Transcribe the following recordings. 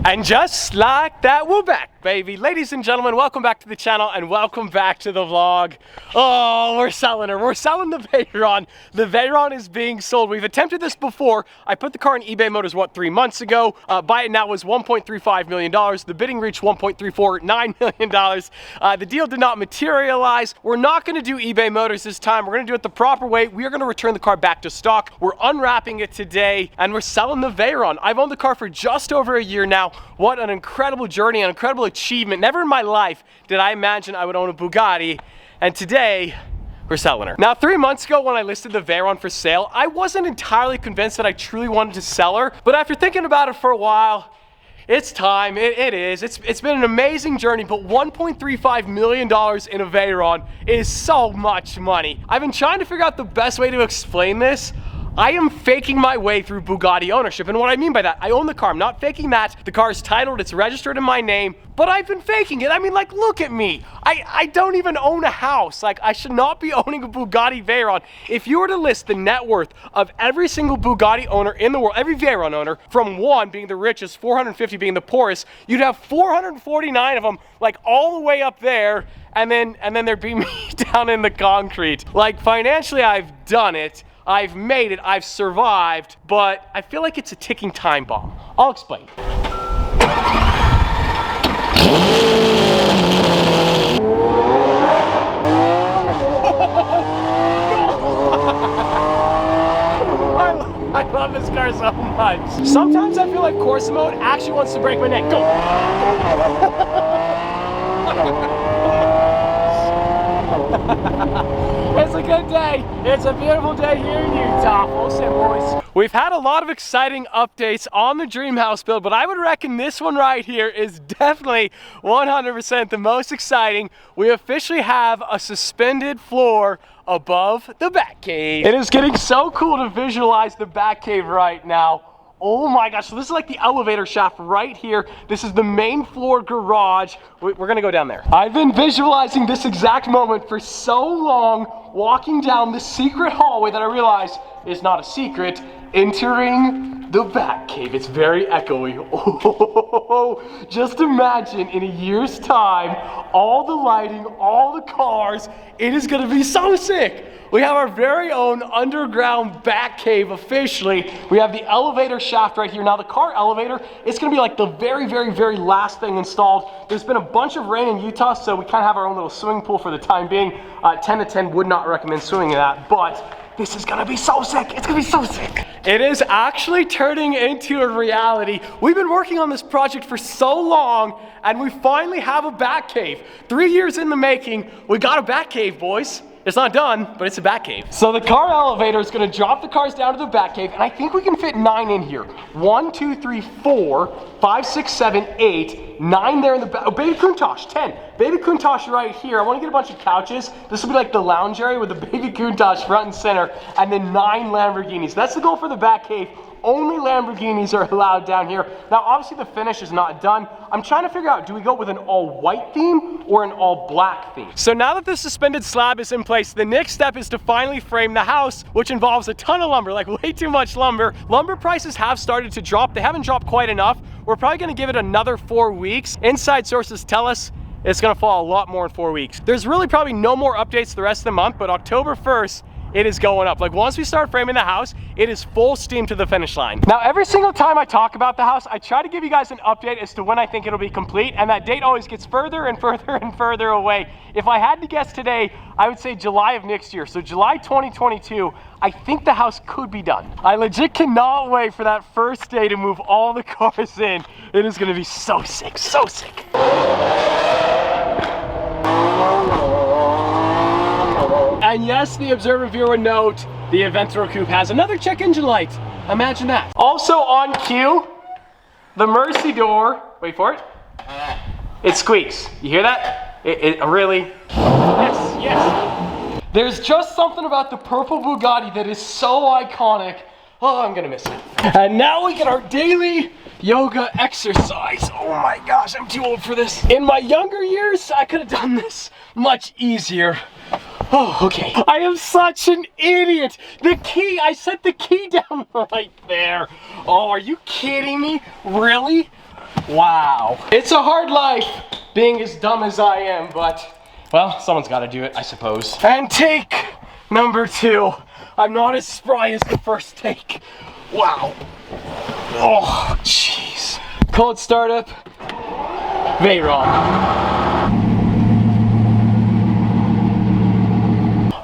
And just like that, we're back, baby. Ladies and gentlemen, welcome back to the channel and welcome back to the vlog. Oh, we're selling her. We're selling the Veyron. The Veyron is being sold. We've attempted this before. I put the car on eBay Motors, what, 3 months ago. Buy it now was $1.35 million. The bidding reached $1.349 million. The deal did not materialize. We're not going to do eBay Motors this time. We're going to do it the proper way. We are going to return the car back to stock. We're unwrapping it today and we're selling the Veyron. I've owned the car for just over a year now. What an incredible journey, an incredible achievement. Never in my life did I imagine I would own a Bugatti, and today we're selling her. Now, 3 months ago when I listed the Veyron for sale, I wasn't entirely convinced that I truly wanted to sell her, but after thinking about it for a while, it's time. It is. It's been an amazing journey, but $1.35 million in a Veyron is so much money. I've been trying to figure out the best way to explain this. I am faking my way through Bugatti ownership, and what I mean by that, I own the car. I'm not faking that. The car is titled, it's registered in my name, but I've been faking it. I mean, like, look at me. I don't even own a house. Like, I should not be owning a Bugatti Veyron. If you were to list the net worth of every single Bugatti owner in the world, every Veyron owner, from 1 being the richest, 450 being the poorest, you'd have 449 of them, like, all the way up there, and then there'd be me down in the concrete. Like, financially, I've done it. I've made it, I've survived, but I feel like it's a ticking time bomb. I'll explain. I love this car so much. Sometimes I feel like course mode actually wants to break my neck. Go! It's a good day. It's a beautiful day here in Utah. Full send, boys. We've had a lot of exciting updates on the dream house build, but I would reckon this one right here is definitely 100% the most exciting. We officially have a suspended floor above the Batcave. It is getting so cool to visualize the Batcave right now. Oh my gosh, so this is like the elevator shaft right here. This is the main floor garage. We're gonna go down there. I've been visualizing this exact moment for so long, walking down this secret hallway that I realized is not a secret, entering the Batcave. It's very echoey. Oh, just imagine in a year's time, all the lighting, all the cars, it is gonna be so sick. We have our very own underground Batcave officially. We have the elevator shaft right here. Now the car elevator, it's gonna be like the very, very, very last thing installed. There's been a bunch of rain in Utah, so we kind of have our own little swimming pool for the time being. 10 to 10 would not recommend swimming in that, but this is gonna be so sick. It's gonna be so sick. It is actually turning into a reality. We've been working on this project for so long, and we finally have a Batcave. 3 years in the making, we got a Batcave, boys. It's not done, but it's a Batcave. So the car elevator is gonna drop the cars down to the Batcave, and I think we can fit 9 in here. 1, 2, 3, 4, 5, 6, 7, 8, 9 there in the back. Oh, baby Countach, 10. Baby Countach right here. I wanna get a bunch of couches. This will be like the lounge area with the baby Countach front and center, and then 9 Lamborghinis. That's the goal for the Batcave. Only Lamborghinis are allowed down here. Now, obviously the finish is not done. I'm trying to figure out, do we go with an all white theme or an all black theme? So now that the suspended slab is in place, the next step is to finally frame the house, which involves a ton of lumber, like way too much lumber. Lumber prices have started to drop. They haven't dropped quite enough. We're probably gonna give it another 4 weeks. Inside sources tell us it's gonna fall a lot more in 4 weeks. There's really probably no more updates the rest of the month, but October 1st, it is going up. Like, once we start framing the house, it is full steam to the finish line. Now, every single time I talk about the house, I try to give you guys an update as to when I think it'll be complete, and that date always gets further and further and further away. If I had to guess today, I would say July of next year. So July 2022, I think the house could be done. I legit cannot wait for that first day to move all the cars in. It is gonna be so sick, so sick. And yes, the observer viewer note, the Aventador Coupe has another check engine light. Imagine that. Also on cue, the Mercy door, wait for it. It squeaks. You hear that? It really, yes, yes. There's just something about the purple Bugatti that is so iconic. Oh, I'm gonna miss it. And now we get our daily yoga exercise. Oh my gosh, I'm too old for this. In my younger years, I could have done this much easier. Oh, okay. I am such an idiot. The key, I set the key down right there. Oh, are you kidding me? Really? Wow. It's a hard life being as dumb as I am, but, well, someone's got to do it, I suppose. And take number 2. I'm not as spry as the first take. Wow. Oh, jeez. Cold startup. Veyron.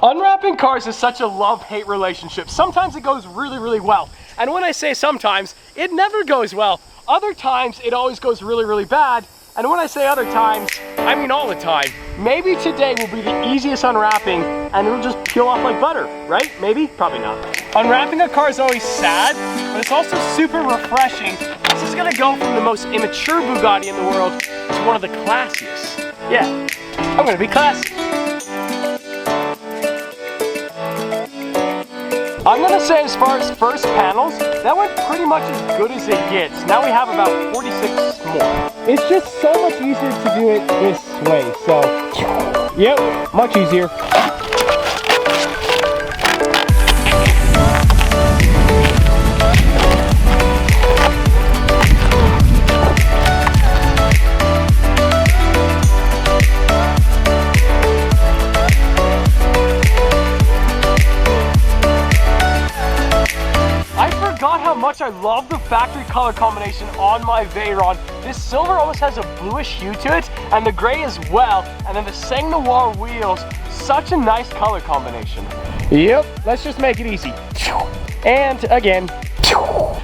Unwrapping cars is such a love-hate relationship. Sometimes it goes really, really well. And when I say sometimes, it never goes well. Other times, it always goes really, really bad. And when I say other times, I mean all the time. Maybe today will be the easiest unwrapping and it'll just peel off like butter, right? Maybe? Probably not. Unwrapping a car is always sad, but it's also super refreshing. This is gonna go from the most immature Bugatti in the world to one of the classiest. Yeah, I'm gonna be classy. I'm gonna say as far as first panels, that went pretty much as good as it gets. Now we have about 46 more. It's just so much easier to do it this way, so, yep, much easier. I love the factory color combination on my Veyron. This silver almost has a bluish hue to it, and the gray as well, and then the Sang Noir wheels, such a nice color combination. Yep, let's just make it easy. And again.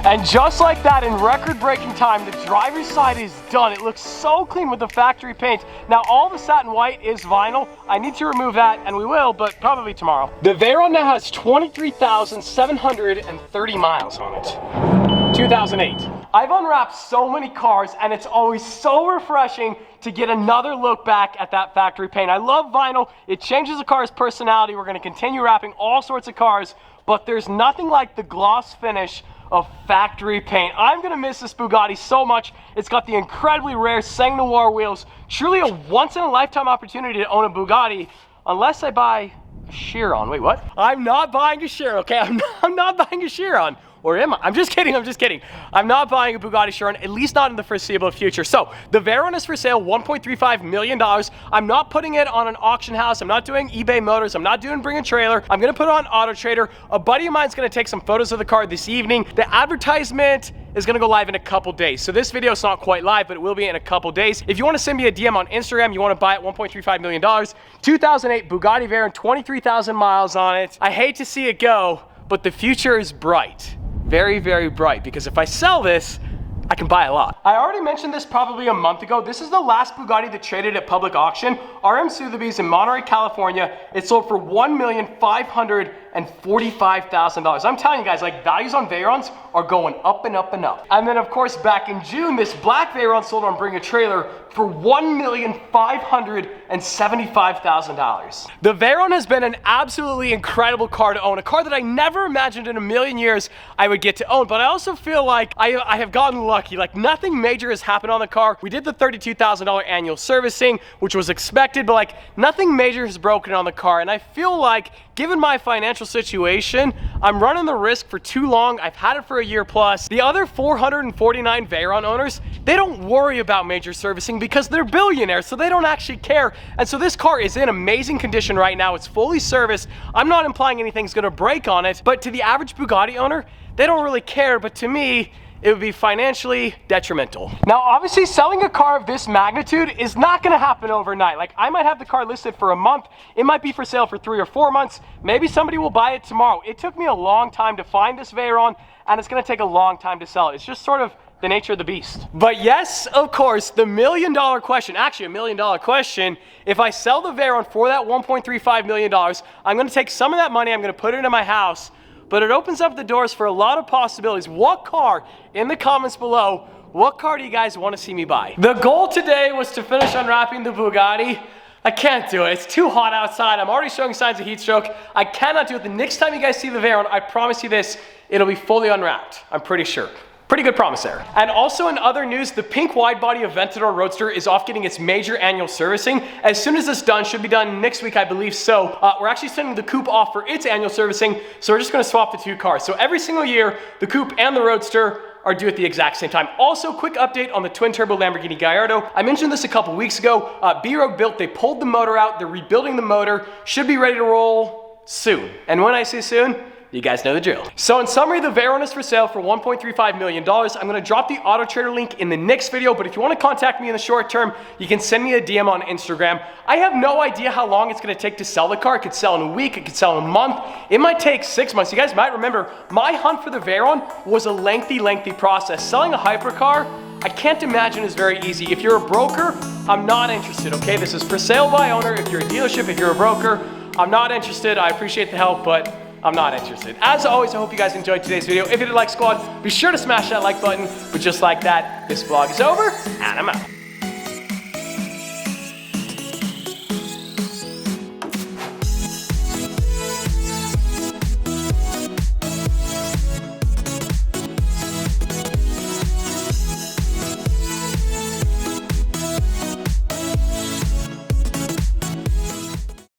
And just like that, in record-breaking time, the driver's side is done. It looks so clean with the factory paint. Now, all the satin white is vinyl. I need to remove that, and we will, but probably tomorrow. The Veyron now has 23,730 miles on it. 2008. I've unwrapped so many cars, and it's always so refreshing to get another look back at that factory paint. I love vinyl. It changes a car's personality. We're going to continue wrapping all sorts of cars, but there's nothing like the gloss finish of factory paint. I'm gonna miss this Bugatti so much. It's got the incredibly rare Sang Noir wheels. Truly a once-in-a-lifetime opportunity to own a Bugatti, unless I buy a Chiron. Wait, what? I'm not buying a Chiron, okay? I'm not buying a Chiron. Or am I? I'm just kidding, I'm just kidding. I'm not buying a Bugatti Chiron, at least not in the foreseeable future. So, the Veyron is for sale, $1.35 million. I'm not putting it on an auction house. I'm not doing eBay Motors. I'm not doing Bring a Trailer. I'm gonna put it on Auto Trader. A buddy of mine's gonna take some photos of the car this evening. The advertisement is gonna go live in a couple days. So this video is not quite live, but it will be in a couple days. If you wanna send me a DM on Instagram, you wanna buy it, $1.35 million. 2008 Bugatti Veyron, 23,000 miles on it. I hate to see it go, but the future is bright. Very, very bright, because if I sell this, I can buy a lot. I already mentioned this probably a month ago. This is the last Bugatti that traded at public auction. RM Sotheby's in Monterey, California. It sold for $1,545,000. I'm telling you guys, like, values on Veyrons are going up and up and up. And then of course, back in June, this black Veyron sold on Bring a Trailer for $1,575,000. The Veyron has been an absolutely incredible car to own, a car that I never imagined in a million years I would get to own, but I also feel like I have gotten lucky. Like, nothing major has happened on the car. We did the $32,000 annual servicing, which was expected, but like, nothing major has broken on the car, and I feel like, given my financial situation, I'm running the risk for too long. I've had it for a year plus. The other 449 Veyron owners, they don't worry about major servicing because they're billionaires, so they don't actually care. And so this car is in amazing condition right now. It's fully serviced. I'm not implying anything's gonna break on it, but to the average Bugatti owner, they don't really care, but to me, it would be financially detrimental. Now, obviously, selling a car of this magnitude is not gonna happen overnight. Like, I might have the car listed for a month. It might be for sale for 3 or 4 months. Maybe somebody will buy it tomorrow. It took me a long time to find this Veyron, and it's gonna take a long time to sell it. It's just sort of the nature of the beast. But yes, of course, the $1 million question, actually $1 million question, if I sell the Veyron for that $1.35 million, I'm gonna take some of that money, I'm gonna put it into my house, but it opens up the doors for a lot of possibilities. What car, in the comments below, what car do you guys want to see me buy? The goal today was to finish unwrapping the Bugatti. I can't do it. It's too hot outside. I'm already showing signs of heat stroke. I cannot do it. The next time you guys see the Veyron, I promise you this, it'll be fully unwrapped. I'm pretty sure. Pretty good promise there. And also in other news, the pink wide body Aventador Roadster is off getting its major annual servicing. As soon as it's done, should be done next week, I believe. So we're actually sending the coupe off for its annual servicing. So we're just gonna swap the two cars. So every single year, the coupe and the Roadster are due at the exact same time. Also, quick update on the twin turbo Lamborghini Gallardo. I mentioned this a couple weeks ago. B-Road built, they pulled the motor out, they're rebuilding the motor, should be ready to roll soon. And when I say soon, you guys know the drill. So in summary, the Veyron is for sale for $1.35 million. I'm gonna drop the Auto Trader link in the next video, but if you wanna contact me in the short term, you can send me a DM on Instagram. I have no idea how long it's gonna take to sell the car. It could sell in a week, it could sell in a month. It might take 6 months. You guys might remember, my hunt for the Veyron was a lengthy process. Selling a hypercar, I can't imagine is very easy. If you're a broker, I'm not interested, okay? This is for sale by owner. If you're a dealership, if you're a broker, I'm not interested. I appreciate the help, but I'm not interested. As always, I hope you guys enjoyed today's video. If you did like squad, be sure to smash that like button. But just like that, this vlog is over, and I'm out.